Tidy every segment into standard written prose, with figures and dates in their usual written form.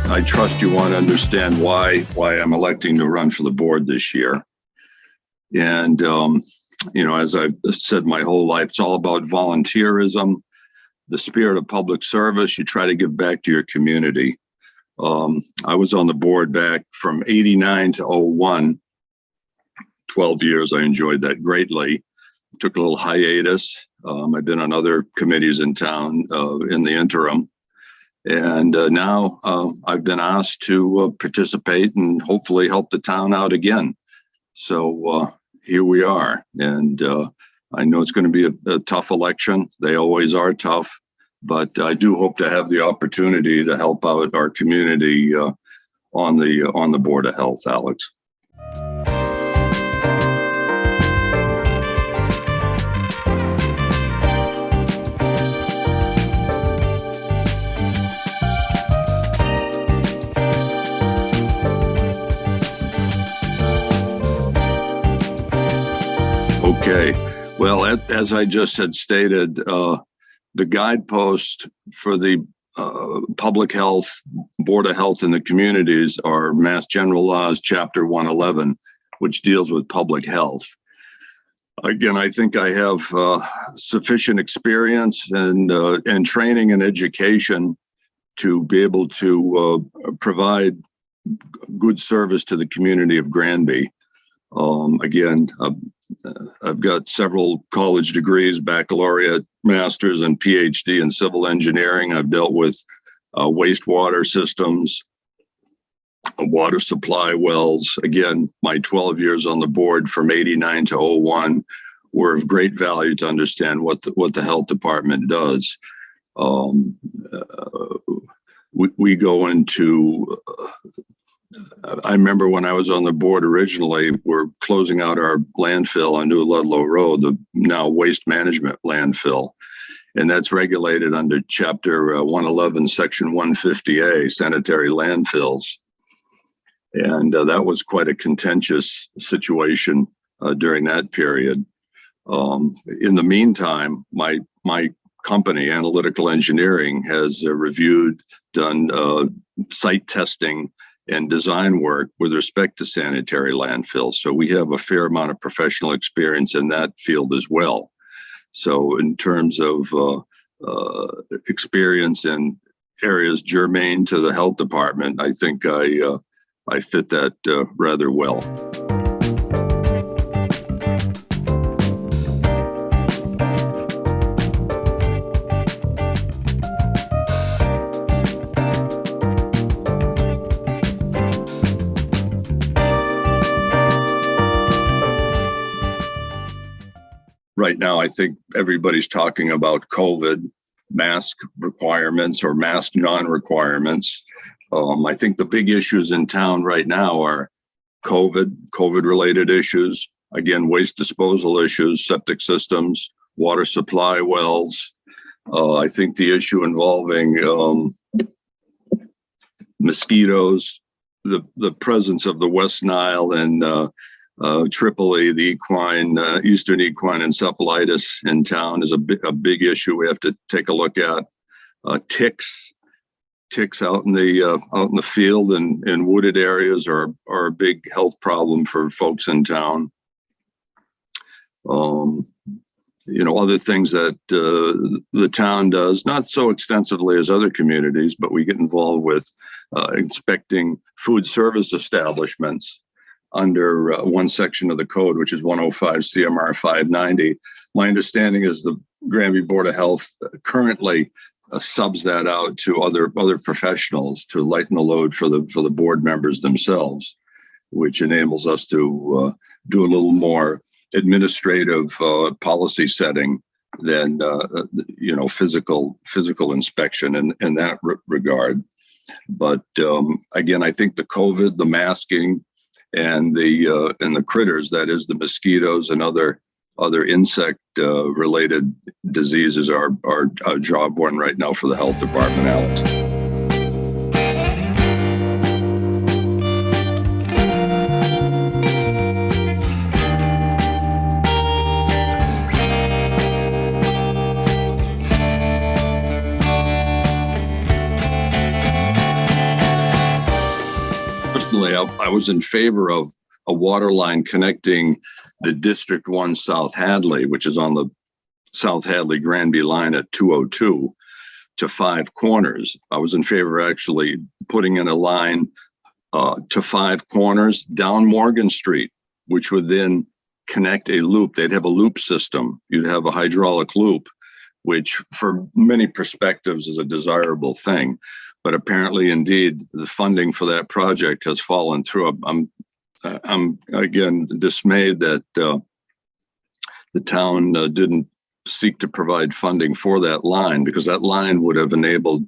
I trust you want to understand why I'm electing to run for the board this year. And, as I've said my whole life, it's all about volunteerism, the spirit of public service. You try to give back to your community. I was on the board back from 89 to 01, 12 years. I enjoyed that greatly. Took a little hiatus. I've been on other committees in town in the interim. And now I've been asked to participate and hopefully help the town out again. So here we are. And I know it's going to be a tough election. They always are tough. But I do hope to have the opportunity to help out our community on the Board of Health, Alex. Okay, well, as I just had stated, the guidepost for the public health, Board of Health in the communities are Mass General Laws, Chapter 111, which deals with public health. Again, I think I have sufficient experience and training and education to be able to provide good service to the community of Granby. Again, I've got several college degrees, baccalaureate, master's, and PhD in civil engineering. I've dealt with wastewater systems, water supply wells. Again, my 12 years on the board from 89 to 01 were of great value to understand what the health department does. We go into I remember when I was on the board originally, we're closing out our landfill on New Ludlow Road, the now waste management landfill. And that's regulated under Chapter 111, Section 150A, sanitary landfills. And that was quite a contentious situation during that period. In the meantime, my company, Analytical Engineering, has reviewed, done site testing and design work with respect to sanitary landfills. So we have a fair amount of professional experience in that field as well. So in terms of experience in areas germane to the health department, I think I fit that rather well. Right now, I think everybody's talking about COVID, mask requirements or mask non-requirements. I think the big issues in town right now are COVID-related issues, again, waste disposal issues, septic systems, water supply wells. I think the issue involving mosquitoes, the presence of the West Nile and Tripoli, the Eastern equine encephalitis in town is a big issue we have to take a look at. Ticks out in the field and in wooded areas are a big health problem for folks in town. Other things that the town does, not so extensively as other communities, but we get involved with inspecting food service establishments under one section of the code, which is 105 CMR 590. My understanding is the Granby Board of Health currently subs that out to other professionals to lighten the load for the board members themselves, which enables us to do a little more administrative policy setting than physical inspection in that regard. But again, I think the COVID, the masking, and the critters, that is the mosquitoes and other insect related diseases, are job one right now for the health department, Alex. Personally, I was in favor of a water line connecting the District 1 South Hadley, which is on the South Hadley Granby line at 202, to Five Corners. I was in favor of actually putting in a line to Five Corners down Morgan Street, which would then connect a loop. They'd have a loop system. You'd have a hydraulic loop, which for many perspectives is a desirable thing. But apparently, indeed, the funding for that project has fallen through. I'm again dismayed that the town didn't seek to provide funding for that line, because that line would have enabled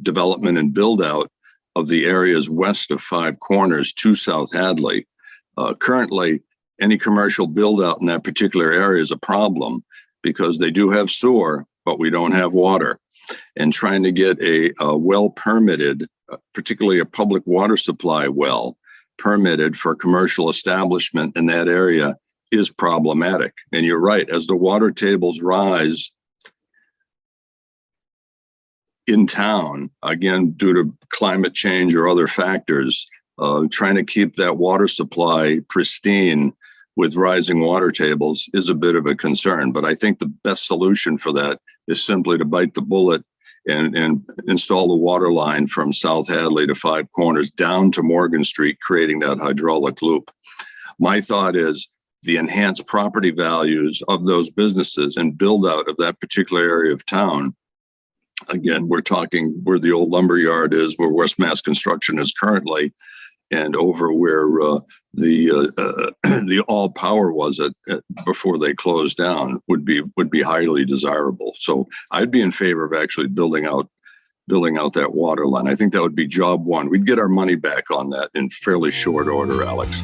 development and build out of the areas west of Five Corners to South Hadley. Currently, any commercial build out in that particular area is a problem because they do have sewer, but we don't have water. And trying to get a well permitted, particularly a public water supply well permitted for commercial establishment in that area is problematic. And you're right, as the water tables rise in town, again, due to climate change or other factors, trying to keep that water supply pristine with rising water tables is a bit of a concern. But I think the best solution for that is simply to bite the bullet and install the water line from South Hadley to Five Corners down to Morgan Street, creating that hydraulic loop. My thought is the enhanced property values of those businesses and build out of that particular area of town. Again, we're talking where the old lumber yard is, where West Mass Construction is currently, and over where the All Power was at before they closed down would be highly desirable. So I'd be in favor of actually building out that water line. I think that would be job one. We'd get our money back on that in fairly short order, Alex.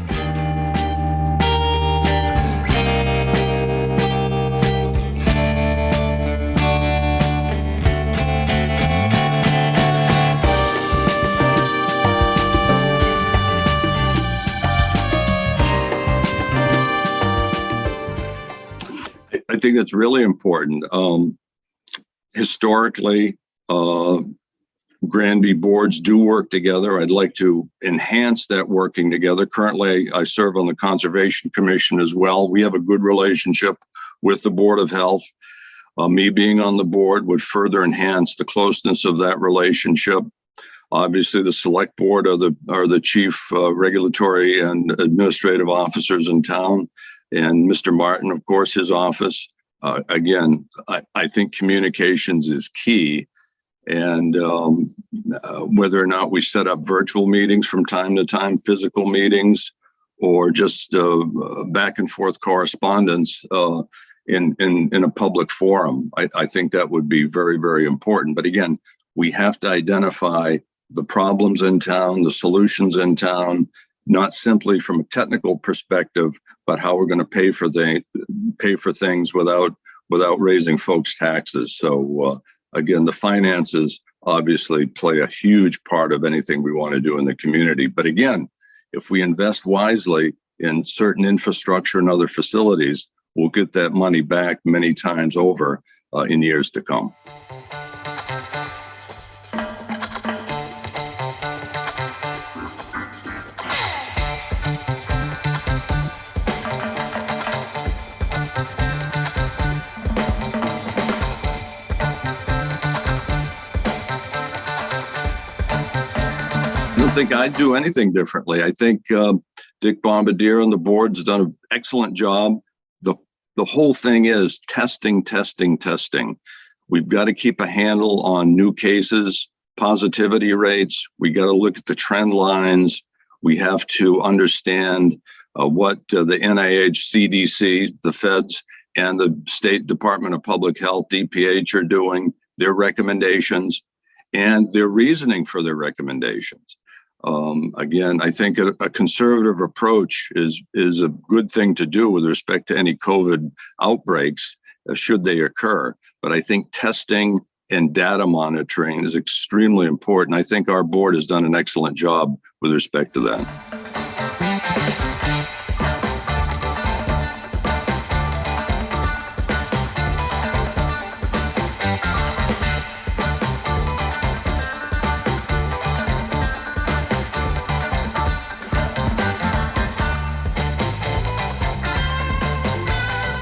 I think that's really important. Historically, Granby boards do work together. I'd like to enhance that working together. Currently, I serve on the Conservation Commission as well. We have a good relationship with the Board of Health. Me being on the board would further enhance the closeness of that relationship. Obviously, the select board are the chief regulatory and administrative officers in town. And Mr. Martin, of course, his office. Again, I think communications is key. And whether or not we set up virtual meetings from time to time, physical meetings, or just back and forth correspondence in a public forum, I think that would be very, very important. But again, we have to identify the problems in town, the solutions in town, not simply from a technical perspective, but how we're going to pay for things without raising folks' taxes. So again, the finances obviously play a huge part of anything we want to do in the community. But again, if we invest wisely in certain infrastructure and other facilities, we'll get that money back many times over in years to come. I don't think I'd do anything differently. I think Dick Bombardier and the board's done an excellent job. The whole thing is testing. We've got to keep a handle on new cases, positivity rates. We got to look at the trend lines. We have to understand what the NIH, CDC, the feds, and the State Department of Public Health, DPH, are doing, their recommendations, and their reasoning for their recommendations. Again, I think a conservative approach is a good thing to do with respect to any COVID outbreaks, should they occur. But I think testing and data monitoring is extremely important. I think our board has done an excellent job with respect to that.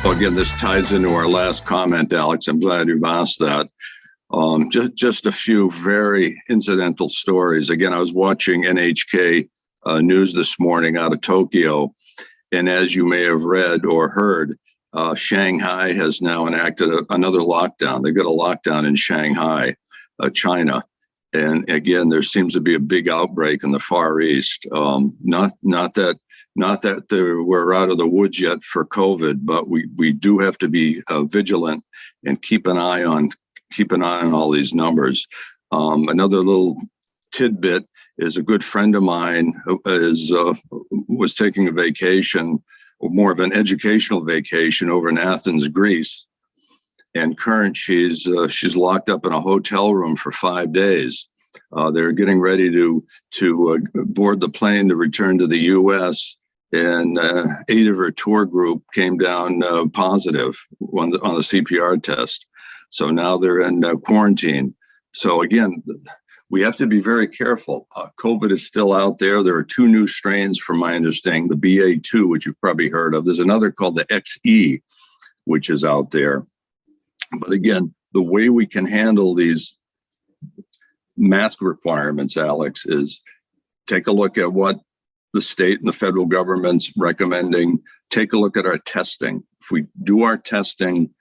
Again, this ties into our last comment, Alex. I'm glad you've asked that. Just a few very incidental stories. Again, I was watching NHK news this morning out of Tokyo, and as you may have read or heard, Shanghai has now enacted another lockdown. They've got a lockdown in Shanghai, China. And again, there seems to be a big outbreak in the Far East. Not that we're out of the woods yet for COVID, but we do have to be vigilant and keep an eye on all these numbers. Another little tidbit is a good friend of mine was taking a vacation, or more of an educational vacation, over in Athens, Greece, and she's locked up in a hotel room for 5 days. They're getting ready to board the plane to return to the U.S. And 8 of her tour group came down positive on the CPR test. So now they're in quarantine. So again, we have to be very careful. COVID is still out there. There are 2 new strains, from my understanding, the BA2, which you've probably heard of. There's another called the XE, which is out there. But again, the way we can handle these mask requirements, Alex, is take a look at what the state and the federal government's recommending. Take a look at our testing. If we do our testing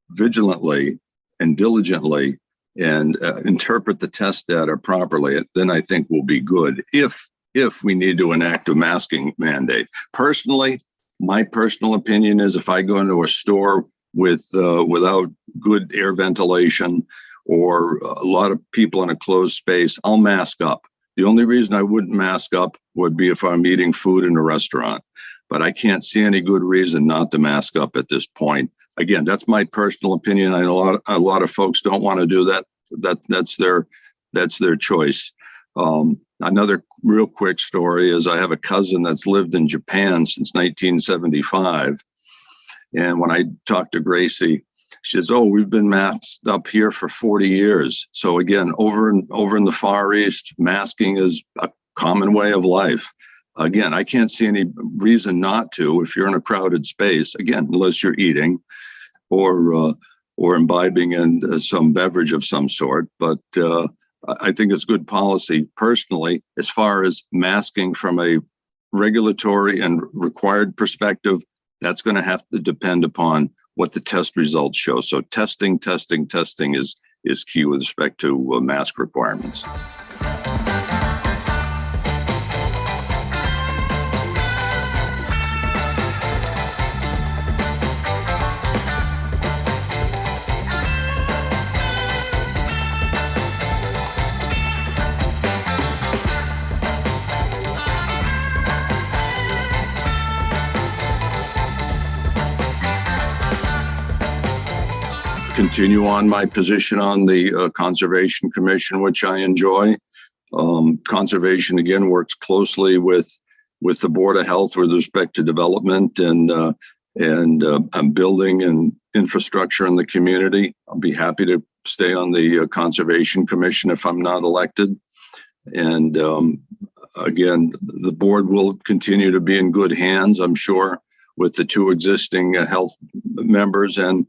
vigilantly and diligently and interpret the test data properly, then I think we'll be good. If we need to enact a masking mandate. Personally, my personal opinion is if I go into a store without good air ventilation or a lot of people in a closed space, I'll mask up. The only reason I wouldn't mask up would be if I'm eating food in a restaurant, but I can't see any good reason not to mask up at this point. Again, that's my personal opinion. I know a lot of folks don't want to do that. That's their choice. Another real quick story is I have a cousin that's lived in Japan since 1975. And when I talked to Gracie, she says, "Oh, we've been masked up here for 40 years." So again, over in the Far East, masking is a common way of life. Again, I can't see any reason not to if you're in a crowded space, again, unless you're eating or imbibing in some beverage of some sort. But I think it's good policy personally, as far as masking from a regulatory and required perspective. That's going to have to depend upon what the test results show. So testing is key with respect to mask requirements. continue on my position on the Conservation Commission, which I enjoy. Conservation, again, works closely with the Board of Health with respect to development and building and infrastructure in the community. I'll be happy to stay on the Conservation Commission if I'm not elected. And again, the board will continue to be in good hands, I'm sure, with the two existing health members and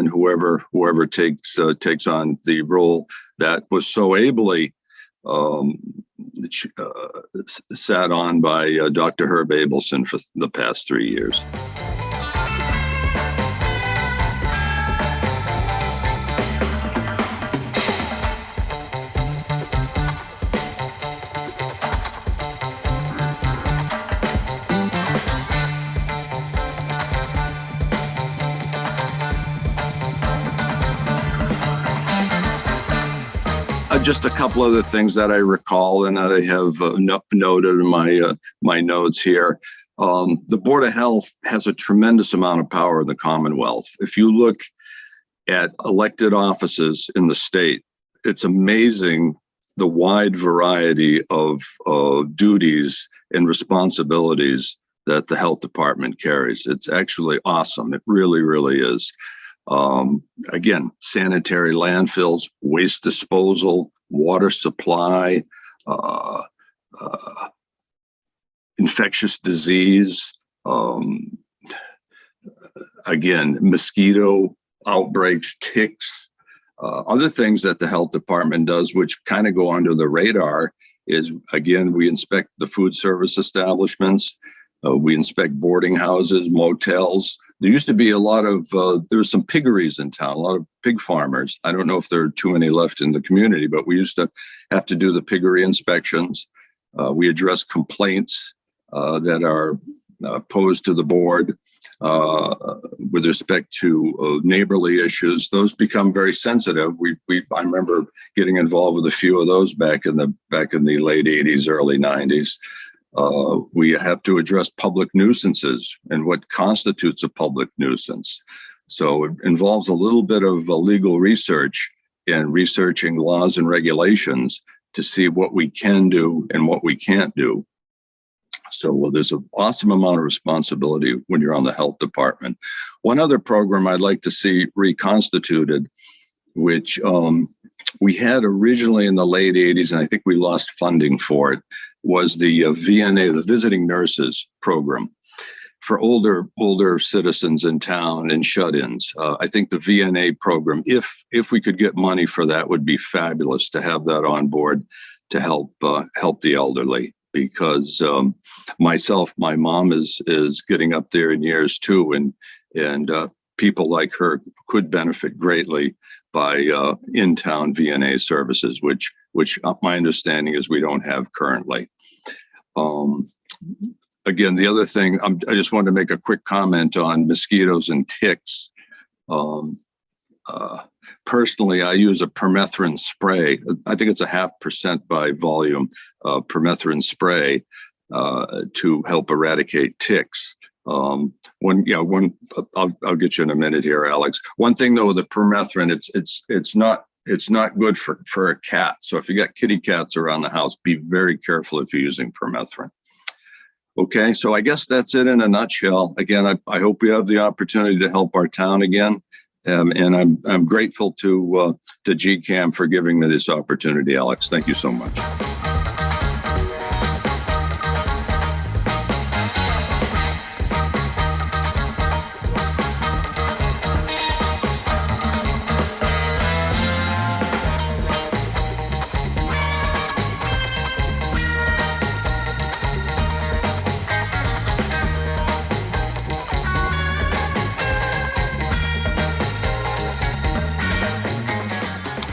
whoever takes on the role that was so ably sat on by Dr. Herb Abelson for the past 3 years. Just a couple other things that I recall and that I have noted in my notes here. The Board of Health has a tremendous amount of power in the Commonwealth. If you look at elected offices in the state, it's amazing the wide variety of duties and responsibilities that the health department carries. It's actually awesome. It really, really is. Again, sanitary landfills, waste disposal, water supply, infectious disease, again, mosquito outbreaks, ticks, other things that the health department does, which kind of go under the radar is, again, we inspect the food service establishments. We inspect boarding houses, motels. There used to be a lot of, there were some piggeries in town, a lot of pig farmers. I don't know if there are too many left in the community, but we used to have to do the piggery inspections. We address complaints that are posed to the board with respect to neighborly issues. Those become very sensitive. I remember getting involved with a few of those back in the late 80s, early 90s. We have to address public nuisances and what constitutes a public nuisance. So it involves a little bit of legal research and researching laws and regulations to see what we can do and what we can't do. So there's an awesome amount of responsibility when you're on the health department. One other program I'd like to see reconstituted, which we had originally in the late 80s, and I think we lost funding for it, was the VNA, the Visiting Nurses Program for older citizens in town and shut-ins. I think the VNA program, if we could get money for that, would be fabulous to have that on board to help the elderly. Because my mom is getting up there in years too, and people like her could benefit greatly by in-town VNA services, which my understanding is we don't have currently. Again, the other thing, I just wanted to make a quick comment on mosquitoes and ticks. Personally, I use a permethrin spray. I think it's 0.5% by volume permethrin spray to help eradicate ticks. I'll get you in a minute here, Alex. One thing though, with the permethrin, it's not good for a cat. So if you got kitty cats around the house, be very careful if you're using permethrin. Okay, so I guess that's it in a nutshell. Again, I hope we have the opportunity to help our town again. And I'm grateful to GCAM for giving me this opportunity, Alex. Thank you so much.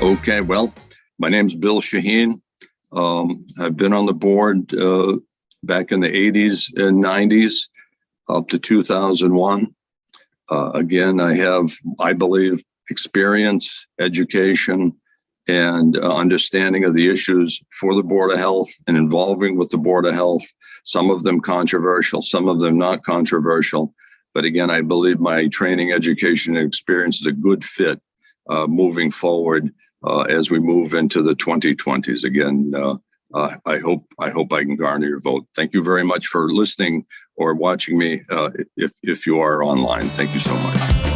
Okay, well, my name's Bill Shaheen. I've been on the board back in the 80s and 90s up to 2001. Again, I have, I believe, experience, education, and understanding of the issues for the Board of Health and involving with the Board of Health, some of them controversial, some of them not controversial. But again, I believe my training, education, and experience is a good fit moving forward as we move into the 2020s. Again, I hope I can garner your vote. Thank you very much for listening or watching me if you are online. Thank you so much.